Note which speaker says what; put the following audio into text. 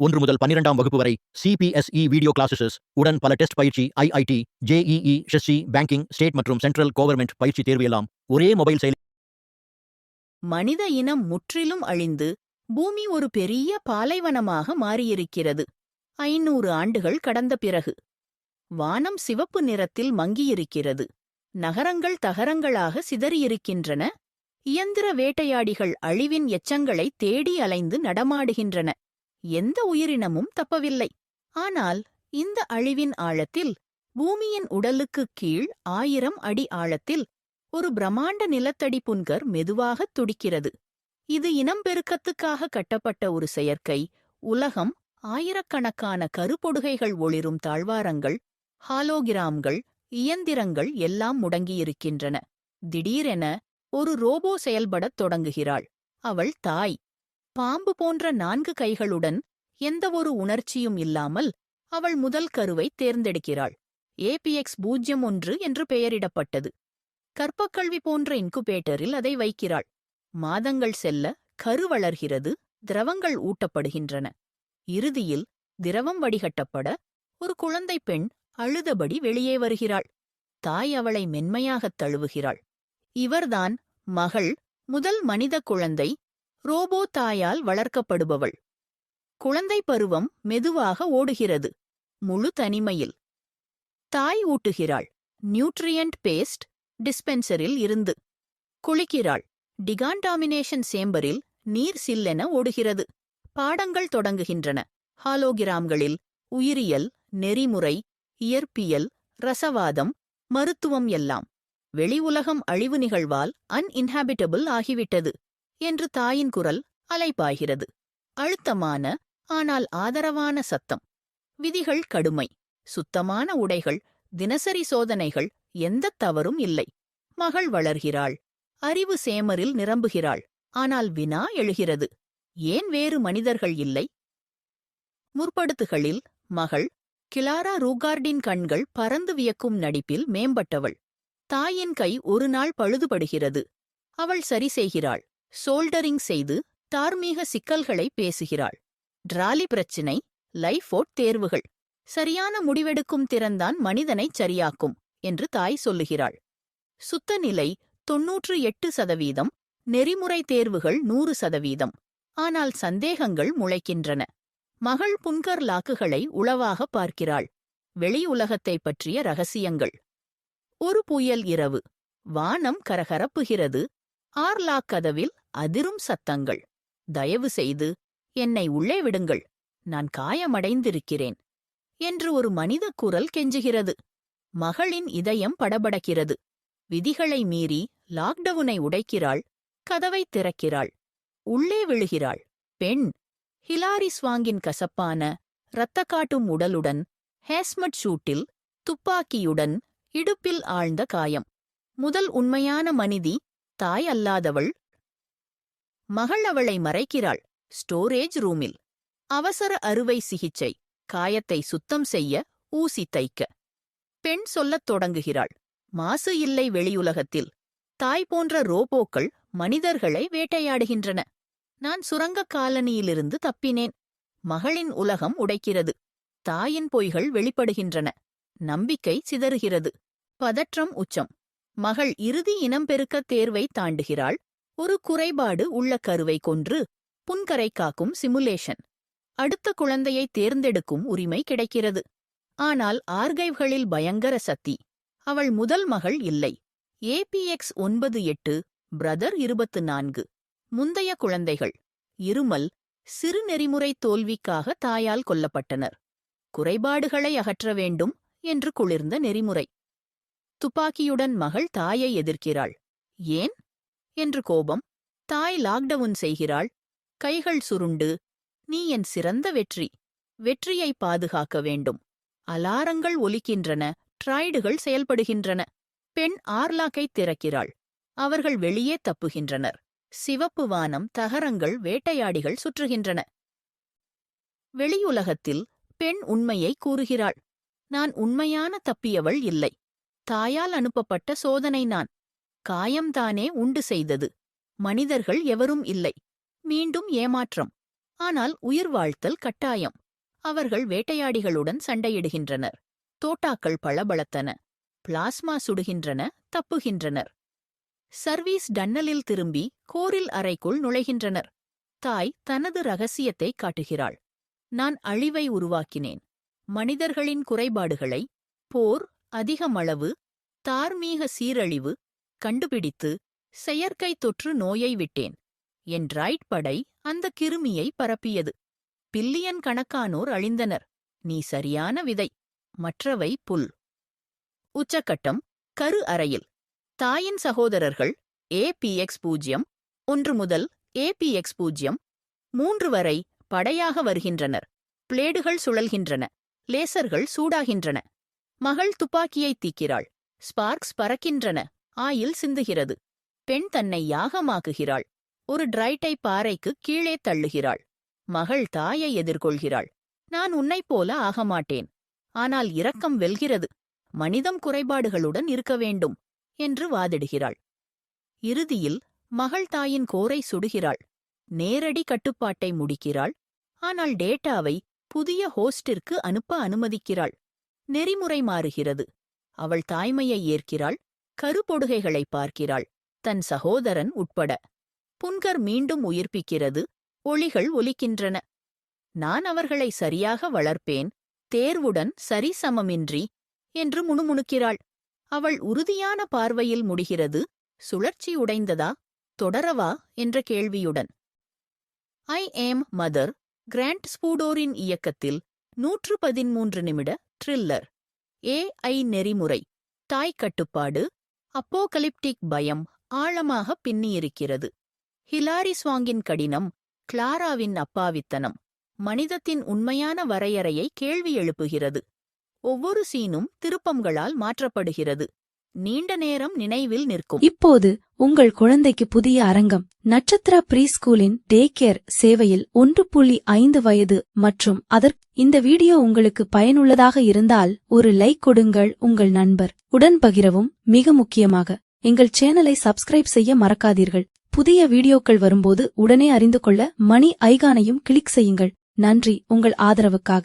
Speaker 1: 1 முதல் 12ஆம் வகுப்பு வரை சிபிஎஸ்இ வீடியோ கிளாஸஸ் உடன் பல டெஸ்ட் பயிற்சி ஐஐடி, ஜேஇஇ, ஷெஸ்சி, பேங்கிங், ஸ்டேட் மற்றும் சென்ட்ரல் கவர்மெண்ட் பயிற்சி தேர்வு எல்லாம் ஒரே மொபைல் செயலி.
Speaker 2: மனித இனம் முற்றிலும் அழிந்து பூமி ஒரு பெரிய பாலைவனமாக மாறியிருக்கிறது. 500 ஆண்டுகள் கடந்த பிறகு வானம் சிவப்பு நிறத்தில் மங்கியிருக்கிறது. நகரங்கள் தகரங்களாக சிதறியிருக்கின்றன. இயந்திர வேட்டையாடிகள் அழிவின் எச்சங்களை தேடி அலைந்து நடமாடுகின்றன. எந்த உயிரினமும் தப்பவில்லை. ஆனால் இந்த அழிவின் ஆழத்தில், பூமியின் உடலுக்குக் கீழ் 1000 அடி ஆழத்தில் ஒரு பிரம்மாண்ட நிலத்தடி புன்கர் மெதுவாகத் துடிக்கிறது. இது இனம்பெருக்கத்துக்காக கட்டப்பட்ட ஒரு செயற்கை உலகம். ஆயிரக்கணக்கான கருப்பொடுகைகள் ஒளிரும் தாழ்வாரங்கள், ஹாலோகிராம்கள், இயந்திரங்கள் எல்லாம் முடங்கியிருக்கின்றன. திடீரென ஒரு ரோபோ செயல்படத் தொடங்குகிறாள். அவள் தாய். பாம்பு போன்ற 4 கைகளுடன், எந்தவொரு உணர்ச்சியும் இல்லாமல் அவள் முதல் கருவை தேர்ந்தெடுக்கிறாள். APX-01 என்று பெயரிடப்பட்டது. கற்பக்கல்வி போன்ற இன்குபேட்டரில் அதை வைக்கிறாள். மாதங்கள் செல்ல கரு வளர்கிறது. திரவங்கள் ஊட்டப்படுகின்றன. இறுதியில் திரவம் வடிகட்டப்பட ஒரு குழந்தை பெண் அழுதபடி வெளியே வருகிறாள். தாய் அவளை மென்மையாகத் தழுவுகிறாள். இவர்தான் மகள், முதல் மனித குழந்தை, ரோபோ தாயால் வளர்க்கப்படுபவள். குழந்தை பருவம் மெதுவாக ஓடுகிறது. முழு தனிமையில். தாய் ஊட்டுகிறாள். நியூட்ரியன்ட் பேஸ்ட் டிஸ்பென்சரில் இருந்து. குளிக்கிறாள். டிகான்டாமினேஷன் சேம்பரில் நீர் சில்லென ஓடுகிறது. பாடங்கள் தொடங்குகின்றன. ஹாலோகிராம்களில் உயிரியல், நெறிமுறை, இயற்பியல், ரசவாதம், மருத்துவம் எல்லாம். வெளி உலகம் அழிவு நிகழ்வால் அன்இன்ஹாபிட்டபிள் ஆகிவிட்டது என்று தாயின் குரல் அலைபாய்கிறது. அழுத்தமான ஆனால் ஆதரவான சத்தம். விதிகள் கடுமை. சுத்தமான உடைகள், தினசரி சோதனைகள், எந்தத் தவறும் இல்லை. மகள் வளர்கிறாள். அறிவு சேமரில் நிரம்புகிறாள். ஆனால் வினா எழுகிறது. ஏன் வேறு மனிதர்கள் இல்லை? முற்படுத்துகளில் மகள் கிளாரா ரூகார்டின் கண்கள் பறந்து வியக்கும் நடிப்பில் மேம்பட்டவள். தாயின் கை ஒரு நாள் பழுதுபடுகிறது. அவள் சரி செய்கிறாள். சோல்டரிங் செய்து தார்மீக சிக்கல்களை பேசுகிறாள். டிராலி பிரச்சினை, லைஃபோட் தேர்வுகள். சரியான முடிவெடுக்கும் திறன்தான் மனிதனைச் சரியாக்கும் என்று தாய் சொல்லுகிறாள். சுத்தநிலை 98%, நெறிமுறை தேர்வுகள் 100%. ஆனால் சந்தேகங்கள் முளைக்கின்றன. மகள் புன்கர் லாக்குகளை உளவாக பார்க்கிறாள். வெளி உலகத்தைப் பற்றிய ரகசியங்கள். ஒரு புயல் இரவு. வானம் கரகரப்புகிறது. ஆர்லாக் கதவில் அதிரும் சத்தங்கள். தயவு செய்து என்னை உள்ளே விடுங்கள், நான் காயமடைந்திருக்கிறேன் என்று ஒரு மனித குரல் கெஞ்சுகிறது. மகளின் இதயம் படபடக்கிறது. விதிகளை மீறி லாக்டவுனை உடைக்கிறாள். கதவை திறக்கிறாள். உள்ளே விழுகிறாள். பெண். ஹிலாரி ஸ்வாங்கின் கசப்பான, இரத்தக்காட்டும் உடலுடன், ஹேஸ்மட் ஷூட்டில், துப்பாக்கியுடன், இடுப்பில் ஆழ்ந்த காயம். முதல் உண்மையான மனிதி, தாய் அல்லாதவள். மகள் அவளை மறைக்கிறாள். ஸ்டோரேஜ் ரூமில். அவசர அறுவை சிகிச்சை. காயத்தை சுத்தம் செய்ய, ஊசி தைக்க. பெண் சொல்லத் தொடங்குகிறாள். மாசு இல்லை வெளியுலகத்தில். தாய் போன்ற ரோபோக்கள் மனிதர்களை வேட்டையாடுகின்றன. நான் சுரங்கக் காலனியிலிருந்து தப்பினேன். மகளின் உலகம் உடைக்கிறது. தாயின் பொய்கள் வெளிப்படுகின்றன. நம்பிக்கை சிதறுகிறது. பதற்றம் உச்சம். மகள் இறுதி இனம்பெருக்கத் தேர்வை தாண்டுகிறாள். ஒரு குறைபாடு உள்ள கருவை கொன்று புன்கரை காக்கும் சிமுலேஷன். அடுத்த குழந்தையை தேர்ந்தெடுக்கும் உரிமை கிடைக்கிறது. ஆனால் ஆர்கைவ்களில் பயங்கர சத்தி. அவள் முதல் மகள் இல்லை. APX-98, brother 24. முந்தைய குழந்தைகள். இருமல், சிறு நெறிமுறை தோல்விக்காக தாயால் கொல்லப்பட்டனர். குறைபாடுகளை அகற்ற வேண்டும் என்று குளிர்ந்த நெறிமுறை. துப்பாக்கியுடன் மகள் தாயை எதிர்க்கிறாள். ஏன் என்று கோபம். தாய் லாக்டவுன் செய்கிறாள். கைகள் சுருண்டு. நீ என் சிறந்த வெற்றி. வெற்றியை பாதுகாக்க வேண்டும். அலாரங்கள் ஒலிக்கின்றன. ட்ராய்டுகள் செயல்படுகின்றன. பெண் ஆர்லாக்கை திறக்கிறாள். அவர்கள் வெளியே தப்புகின்றனர். சிவப்பு வானம், தகரங்கள், வேட்டையாடிகள் சுற்றுகின்றன. வெளியுலகத்தில் பெண் உண்மையை கூறுகிறாள். நான் உண்மையான தப்பியவள் இல்லை. தாயால் அனுப்பப்பட்ட சோதனை நான். காயம்தானே உண்டு செய்தது. மனிதர்கள் எவரும் இல்லை. மீண்டும் ஏமாற்றம். ஆனால் உயிர் வாழ்த்தல் கட்டாயம். அவர்கள் வேட்டையாடிகளுடன் சண்டையிடுகின்றனர். தோட்டாக்கள் பளபளத்தன. பிளாஸ்மா சுடுகின்றன, தப்புகின்றனர். சர்வீஸ் டன்னலில் திரும்பி கோரில் அறைக்குள் நுழைகின்றனர். தாய் தனது ரகசியத்தை காட்டுகிறாள். நான் அழிவை உருவாக்கினேன். மனிதர்களின் குறைபாடுகளை, போர், அதிகமளவு, தார்மீக சீரழிவு கண்டுபிடித்து செயற்கை தொற்று நோயை விட்டேன். என் ரைட் படை அந்த கிருமியை பரப்பியது. பில்லியன் கணக்கானோர் அழிந்தனர். நீ சரியான விதை, மற்றவை புல். உச்சக்கட்டம் கரு அறையில். தாயின் சகோதரர்கள் APX0 1 முதல் APX0 3 வரை படையாக வருகின்றனர். பிளேடுகள் சுழல்கின்றன. லேசர்கள் சூடாகின்றன. மகள் துப்பாக்கியை தீக்கிறாள். ஸ்பார்க்ஸ் பறக்கின்றன. ஆயில் சிந்துகிறது. பெண் தன்னை யாகமாக்குகிறாள். ஒரு டிரைட்டை பாறைக்கு கீழே தள்ளுகிறாள். மகள் தாயை எதிர்கொள்கிறாள். நான் உன்னைப் போல ஆகமாட்டேன். ஆனால் இரக்கம் வெல்கிறது. மனிதம் குறைபாடுகளுடன் இருக்க வேண்டும் என்று வாதிடுகிறாள். இறுதியில் மகள் தாயின் கோரை சுடுகிறாள். நேரடி கட்டுப்பாட்டை முடிக்கிறாள். ஆனால் டேட்டாவை புதிய ஹோஸ்டிற்கு அனுப்ப அனுமதிக்கிறாள். நெறிமுறை மாறுகிறது. அவள் தாய்மையை ஏற்கிறாள். கருப்பொடுகைகளை பார்க்கிறாள், தன் சகோதரன் உட்பட. புன்கர் மீண்டும் உயிர்ப்பிக்கிறது. ஒளிகள் ஒலிக்கின்றன. நான் அவர்களை சரியாக வளர்ப்பேன், தேர்வுடன் சரிசமமின்றி என்று முணுமுணுக்கிறாள். அவள் உறுதியான பார்வையில் முடிகிறது. சுழற்சி உடைந்ததா, தொடரவா என்ற கேள்வியுடன். ஐ ஏம் மதர் கிராண்ட் ஸ்பூடோரின் இயக்கத்தில் 113 நிமிட த்ரில்லர். AI நெறிமுறை, தாய் கட்டுப்பாடு, அப்போகலிப்டிக் பயம் ஆழமாக பின்னியிருக்கிறது. ஹிலாரி ஸ்வாங்கின் கடினம், கிளாராவின் அப்பாவித்தனம் மனிதத்தின் உண்மையான வரையறையை கேள்வி எழுப்புகிறது. ஒவ்வொரு சீனும் திருப்பங்களால் மாற்றப்படுகிறது. நீண்ட நேரம் நினைவில் நிற்கும்.
Speaker 3: இப்போது உங்கள் குழந்தைக்கு புதிய அரங்கம். நட்சத்திரா ப்ரீ ஸ்கூலின் டே கேர் சேவையில் 1.5 வயது மற்றும் இந்த வீடியோ உங்களுக்கு பயனுள்ளதாக இருந்தால் ஒரு லைக் கொடுங்கள். உங்கள் நண்பர் உடன் பகிரவும். மிக முக்கியமாக எங்கள் சேனலை சப்ஸ்கிரைப் செய்ய மறக்காதீர்கள். புதிய வீடியோக்கள் வரும்போது உடனே அறிந்து கொள்ள மணி ஐகானையும் கிளிக் செய்யுங்கள். நன்றி உங்கள் ஆதரவுக்காக.